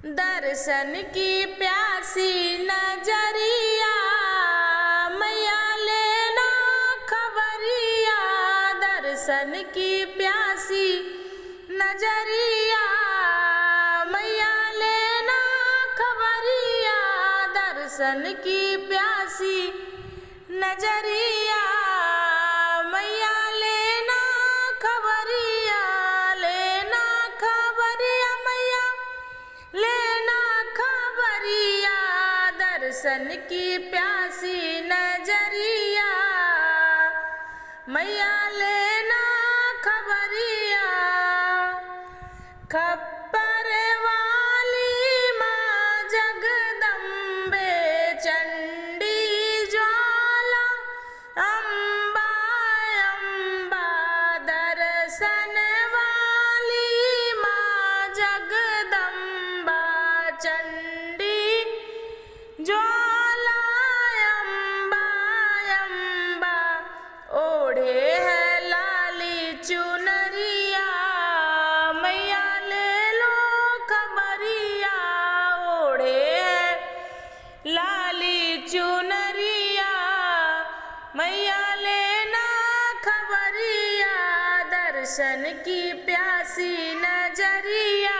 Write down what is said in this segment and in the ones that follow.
दर्शन की प्यासी नजरिया मैया लेना खबरिया। दर्शन की प्यासी नजरिया मैया लेना खबरिया। दर्शन की प्यासी नजरिया मैया लेना खबरिया। लेना खबरिया मैया लेना खबरिया। दर्शन की प्यासी नजरिया मैया लेना खबरिया। खप्पर वाली माँ जगदम्बे चंडी ज्वाला अम्बा अम्बा। दर्शन वाली माँ जगदम्बा चंडी ज्वाला अम्बा अम्बा। ओढ़े है लाली चुनरिया मैया ले लो खबरिया। ओढ़े है लाली चुनरिया मैया लेना खबरिया। दर्शन की प्यासी नजरिया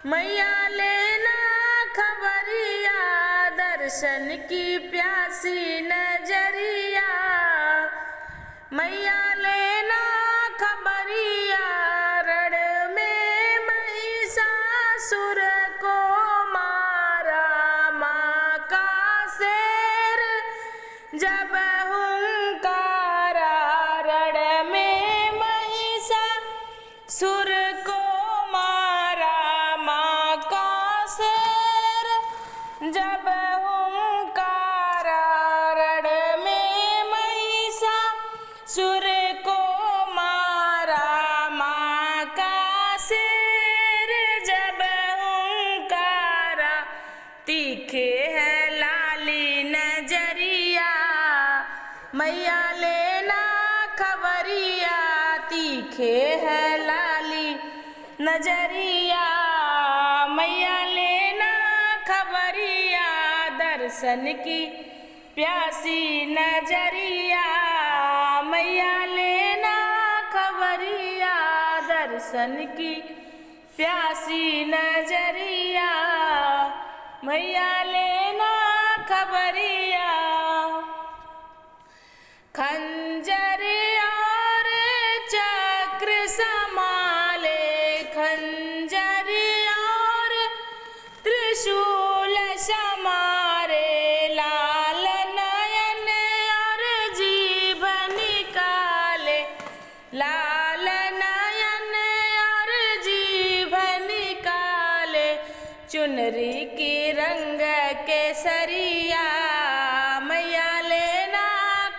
मैया लेना खबरिया। दर्शन की प्यासी नजरिया मैया लेना खबरिया। रण में महिषासुर को मारा माँ का शेर जब हुंकारा। रण में महिषासुर को मारा माँ का शेर जब हुंकारा। रण में महिषासुर को मारा माँ का शेर जब हुंकारा। तीखे है लाली नजरिया मैया लेना खबरिया। तीखे है लाली नजरिया मैया लेना खबरिया। दर्शन की प्यासी नजरिया मैया लेना खबरिया। दर्शन की प्यासी नजरिया मैया लेना खबरिया। खंजर और चक्र समाले खंजर और त्रिशूल समारे। लाल नयन और जीभ निकाले लाल नयन और जीभ निकाले। चुनरी की रंग केसरिया मैया लेना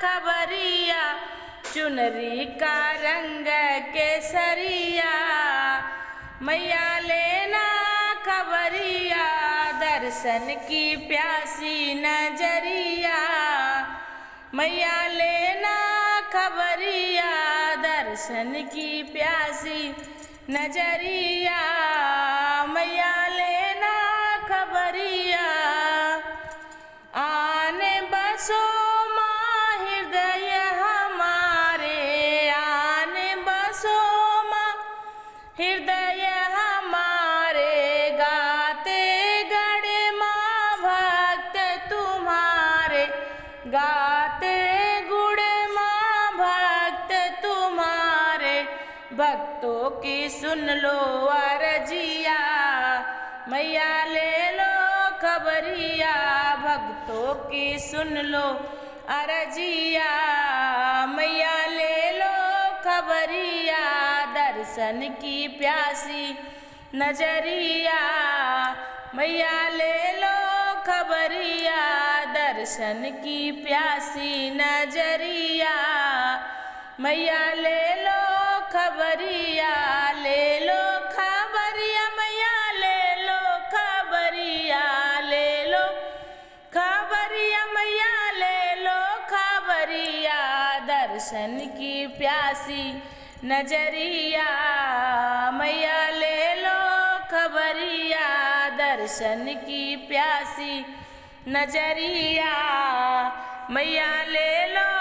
खबरिया। चुनरी का रंग केसरिया मैया लेना खबरिया। दर्शन की प्यासी नजरिया मैया लेना खबरिया। दर्शन की प्यासी नजरिया मैया लेना खबरिया। आने बसो माँ हृदय हमारे आने बसो माँ हृदय हमारे। गाते गढ़े माँ भक्त तुम्हारे गाते गुड़े माँ भक्त तुम्हारे। भक्तों की सुन लो अर्जिया मैया ले लो खबरिया। भक्तों की सुन लो अर्जिया मैया ले लो खबरिया। दर्शन की प्यासी नजरिया मैया ले लो खबरिया। दर्शन की प्यासी नजरिया मैया ले लो खबरिया। ले लो खबरिया मैया ले लो खबरिया। ले लो खबरिया मैया ले लो खबरिया। दर्शन की प्यासी नजरिया मैया ले लो खबरिया। दर्शन की प्यासी नजरिया। मैया ले लो